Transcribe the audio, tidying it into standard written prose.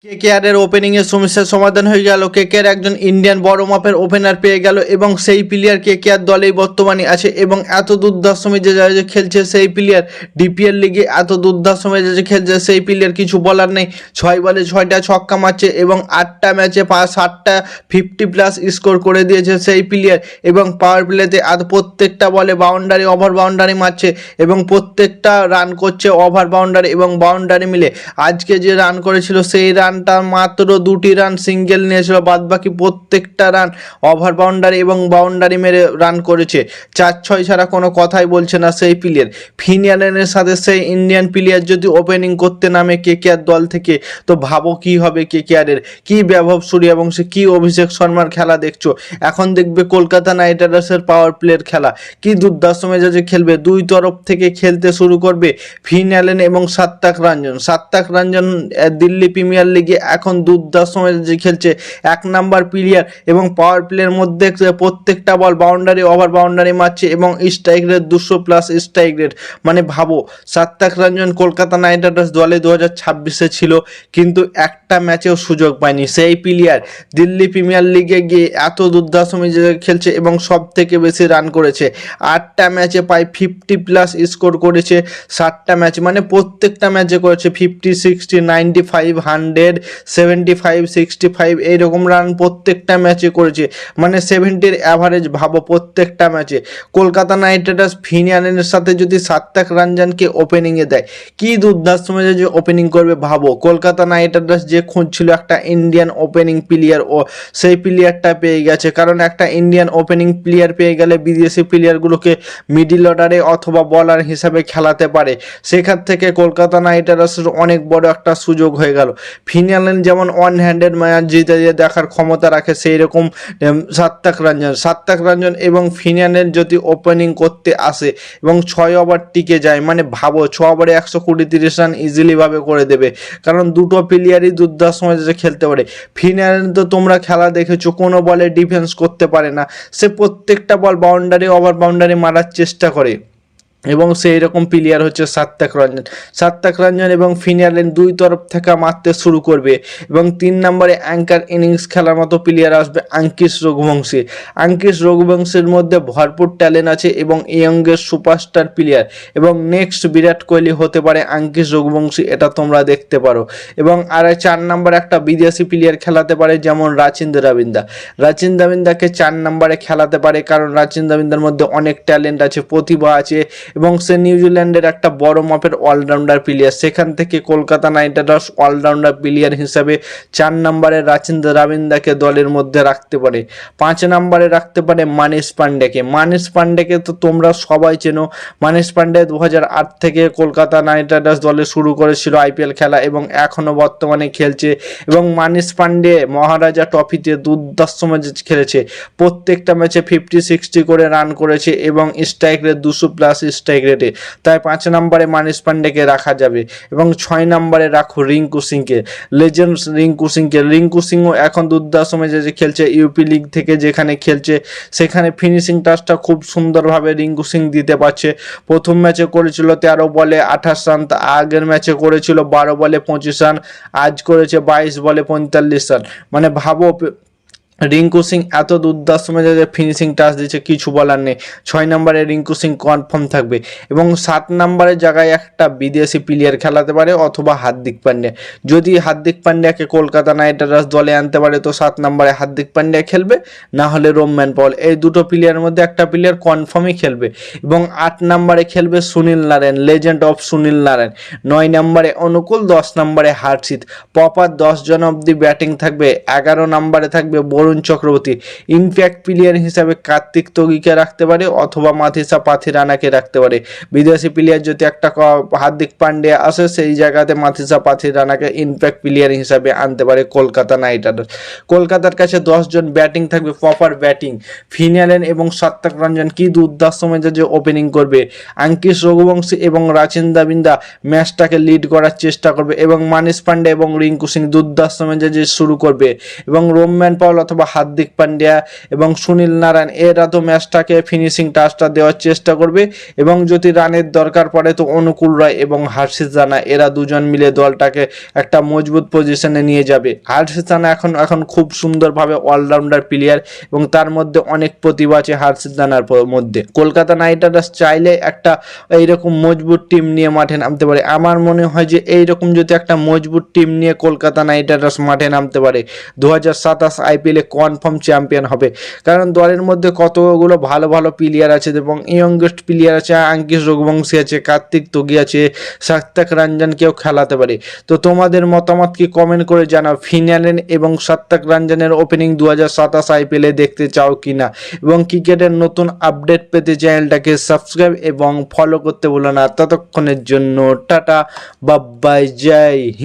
কেকেআরের opening এর সমস্যার সমাধান হয়ে গেল। কেকেআর একজন ইন্ডিয়ান বড় মাপের ওপেনার পেয়ে গেল এবং সেই প্লেয়ার কেকেআর দলেই বর্তমানে আছে এবং এত দুর্ধর্ষ মেজাজে খেলছে সেই প্লেয়ার। ডিপিএল লিগে এত দুর্ধর্ষ মেজাজে খেলছে সেই প্লেয়ার, কিছু বলার নেই। 6 বলে 6টা ছক্কা মারছে এবং 8টা ম্যাচে 7টা 50+ স্কোর করে দিয়েছে সেই প্লেয়ার এবং পাওয়ার প্লেতে আর প্রত্যেকটা বলে বাউন্ডারি ওভার বাউন্ডারি মারছে এবং প্রত্যেকটা রান করছে ওভার বাউন্ডারি এবং বাউন্ডারি মিলে। আজকে যে রান করেছিল সেই রানটা মাত্র 2টি রান সিঙ্গেল নিয়েছিল, বাদ বাকি প্রত্যেকটা রান ওভার বাউন্ডারি এবং বাউন্ডারি মেরে রান করেছে। 4-6 ছাড়া কোনো কথাই বলছে না সেই প্লেয়ার। ফিন অ্যালেনের সাথে সেই ইন্ডিয়ান প্লেয়ার যদি ওপেনিং করতে নামে কেকেআর দল থেকে, তো ভাবো কি হবে কেকেআরের। কি বৈভব সূর্যবংশী, কি অভিষেক শর্মার খেলা দেখছো। এখন দেখবে কলকাতা নাইট রাইডার্সের পাওয়ার প্লের খেলা, কি দুর্ধর্ষ মেজাজে খেলবে। দুই তরফ থেকে খেলতে শুরু করবে ফিন অ্যালেন এবং সাত্তাক রঞ্জন। সাত্তাক রঞ্জন দিল্লি প্রিমিয়ার লিগে এখন দুর্ধর্ষ মেজাজে খেলছে, 1 নাম্বার প্লেয়ার এবং পাওয়ার প্লের মধ্যে প্রত্যেকটা বল বাউন্ডারি ওভার বাউন্ডারি মারছে এবং স্ট্রাইক রেট 200+ স্ট্রাইক রেট। মানে ভাবো, সাত্তাক রঞ্জন কলকাতা নাইট রাইডার্স দলে 2026-এ ছিল কিন্তু একটা ম্যাচেও সুযোগ পায়নি। সেই প্লেয়ার দিল্লি প্রিমিয়ার লিগে গিয়ে এত দুর্ধর্ষ মেজাজে খেলছে এবং সব থেকে বেশি রান করেছে। 8টা ম্যাচে প্রায় 50+ স্কোর করেছে। 7টা ম্যাচ মানে প্রত্যেকটা ম্যাচে করেছে 50, 60, 95, 100, 75, 65 এইরকম রান প্রত্যেকটা ম্যাচে করেছে। মানে 70-র অ্যাভারেজ ভাবো প্রত্যেকটা ম্যাচে। কলকাতা নাইট রাইডার্স ফিন অ্যালেনের সাথে যদি সাত্তাক রঞ্জনকে ওপেনিংয়ে দেয়, কি দুর্ধর্ষ মেজাজে ওপেনিং করবে ভাবো। কলকাতা নাইট রাইডার্স যে খুঁজছিল একটা ইন্ডিয়ান ওপেনিং প্লেয়ার, ও সেই প্লেয়ারটা পেয়ে গেছে। কারণ একটা ইন্ডিয়ান ওপেনিং প্লেয়ার পেয়ে গেলে বিদেশি প্লেয়ারগুলোকে মিডিল অর্ডারে অথবা বলার হিসাবে খেলাতে পারে। সেখান থেকে কলকাতা নাইট রাইডার্সের অনেক বড় একটা সুযোগ হয়ে গেল। ফিন অ্যালেন যেমন ওয়ান হ্যান্ডেড ম্যাচ জিতে দেখার ক্ষমতা রাখে, সেই রকম সাত্তাক রঞ্জন এবং ফিন অ্যালেন যদি ওপেনিং করতে আসে এবং 6 ওভার টিকে যায়, মানে ভাবো 6 ওভারে 120-30 রান ইজিলি ভাবে করে দেবে। কারণ দুটো প্লেয়ারই দুর্ধর্ষ মেজাজে খেলতে পারে। ফিন অ্যালেন তো তোমরা খেলা দেখেছো, কোনো বলে ডিফেন্স করতে পারে না, সে প্রত্যেকটা বল বাউন্ডারি ওভার বাউন্ডারি মারার চেষ্টা করে এবং সেই রকম প্লেয়ার হচ্ছে সাত্তাক রঞ্জন এবং ফিন অ্যালেন দুই তরফ থেকে মারতে শুরু করবে এবং 3 নম্বরে অ্যাঙ্কার ইনিংস খেলার মতো প্লেয়ার আসবে আঙ্কিশ রঘুবংশীর মধ্যে ভরপুর ট্যালেন্ট আছে এবং ইয়ংয়ের সুপারস্টার প্লেয়ার এবং নেক্সট বিরাট কোহলি হতে পারে আঙ্কিশ রঘুবংশী, এটা তোমরা দেখতে পারো। এবং আর 4 নম্বরে একটা বিদেশি প্লেয়ার খেলাতে পারে যেমন রাচিন রবিন্দাকে 4 নম্বরে খেলাতে পারে, কারণ রাচিন রবিন্দার মধ্যে অনেক ট্যালেন্ট আছে, প্রতিভা আছে এবং সে নিউজিল্যান্ডের একটা বড় মাপের অলরাউন্ডার প্লেয়ার। সেখান থেকে Kolkata Knight Riders allrounder player হিসাবে 4 নম্বরে রাচিন রবিন্দাকে দলের মধ্যে রাখতে পারে। 5 নম্বরে রাখতে পারে মানিশ পান্ডেকে তো তোমরা সবাই চেনো। মানিশ পান্ডে 2008 থেকে কলকাতা নাইট রাইডার্স দলে শুরু করেছিল আইপিএল খেলা এবং এখনো বর্তমানে খেলছে এবং মানিশ পান্ডে মহারাজা ট্রফিতে দুর্ধর্ষ ম্যাচ খেলেছে। প্রত্যেকটা ম্যাচে 50-60 করে রান করেছে এবং স্ট্রাইক রেট 200+ স্ট্রাইক রেটে। তাই 5 নম্বরে মানিশ পান্ডেকে রাখা যাবে এবং 6 নম্বরে রাখো রিঙ্কু সিংকে, লেজেন্ড রিঙ্কু সিংও এখন দুর্ধর্ষ ম্যাচে খেলছে। ইউপি লিগ থেকে যেখানে খেলছে সেখানে ফিনিশিং টাচটা খুব সুন্দরভাবে রিঙ্কু সিং দিতে পারছে। প্রথম ম্যাচে করেছিল 13 বলে 28 রান, আগের ম্যাচে করেছিল 12 বলে 25 রান, আজ করেছে 22 বলে 45 রান। মানে ভাবো রিঙ্কু সিং এত দুর্ধর্ষ মেজাজে ফিনিশিং টাচ দিচ্ছে, কিছু বলার নেই। 6 নম্বরে রিঙ্কু সিং কনফার্ম থাকবে এবং 7 নম্বরের জায়গায় একটা বিদেশি প্লেয়ার খেলাতে পারে অথবা হার্দিক পান্ডিয়া। যদি হার্দিক পান্ডিয়াকে কলকাতা নাইট রাইডার্স দলে আনতে পারে তো 7 নম্বরে হার্দিক পান্ডিয়া খেলবে, না হলে রোম্যান পল। এই দুটো প্লেয়ারের মধ্যে একটা প্লেয়ার কনফার্মই খেলবে এবং 8 নম্বরে খেলবে সুনীল নারায়ণ, লেজেন্ড অফ সুনীল নারায়ণ। 9 নম্বরে অনুকূল, 10 নম্বরে হার্ষিত। প্রপার 10 জন অব্দি ব্যাটিং থাকবে। 11 নম্বরে থাকবে বরুণ চক্রবর্তী। ইনফ্যাক্ট প্লেয়ার হিসাবে কার্তিক তগিকে রাখতে পারে অথবা মাথিসা পাথিরানাকে রাখতে পারে। বিদেশি প্লেয়ার যদি একটা হার্দিক পান্ডিয়া আসে, সেই জায়গাতে মাথিসা পাথিরানাকে ইনফ্যাক্ট প্লেয়ার হিসাবে আনতে পারে কলকাতা নাইট রাইডার্স। কলকাতার কাছে 10 জন ব্যাটিং থাকবে, প্রপার ব্যাটিং। ফিন অ্যালেন এবং সাত্তাক রঞ্জন কি দুর্ধর্ষ মেজাজে ওপেনিং করবে। আঙ্কিশ রঘুবংশী এবং রাচিন রবিন্দা ম্যাচটাকে লিড করার চেষ্টা করবে এবং মানিশ পান্ডে এবং রিঙ্কু সিং দুর্ধর্ষ মেজাজে শুরু করবে এবং রোম্যান পল অথবা বা হার্দিক পান্ডিয়া এবং সুনীল নারায়ণ এরা তো ম্যাচটাকে ফিনিশিং টাচটা দেওয়ার চেষ্টা করবে এবং যদি রানের দরকার পড়ে তো অনুকূল রায় এবং হার্ষিত রানা এরা দুজন মিলে দলটাকে একটা মজবুত পজিশনে নিয়ে যাবে। হার্ষিত রানা এখন খুব সুন্দরভাবে অলরাউন্ডার প্লেয়ার এবং তার মধ্যে অনেক প্রতিভা আছে হার্ষিত রানার মধ্যে। কলকাতা নাইট রাইডার্স চাইলে একটা এইরকম মজবুত টিম নিয়ে মাঠে নামতে পারে। আমার মনে হয় যে এইরকম যদি একটা মজবুত টিম নিয়ে কলকাতা নাইট রাইডার্স মাঠে নামতে পারে 2027 আইপিএলে কনফার্ম চ্যাম্পিয়ন হবে। কারণ দলের মধ্যে কতগুলো ভালো ভালো প্লেয়ার আছে এবং ইয়ংগেস্ট প্লেয়ার আছে, আঙ্কিশ রঘুবংশী আছে, কার্তিক তোগি আছে, সাত্তাক রঞ্জনকেও খেলাতে পারে। তো তোমাদের মতামত কি কমেন্ট করে জানাও। ফিনালেন এবং সাত্তাক রঞ্জনের ওপেনিং 2027 আইপিএলে দেখতে চাও কিনা এবং ক্রিকেটের নতুন আপডেট পেতে চ্যানেলটাকে সাবস্ক্রাইব এবং ফলো করতে ভুলো না। ততক্ষণের জন্য টাটা, বাই বাই, জয় হিন্দ।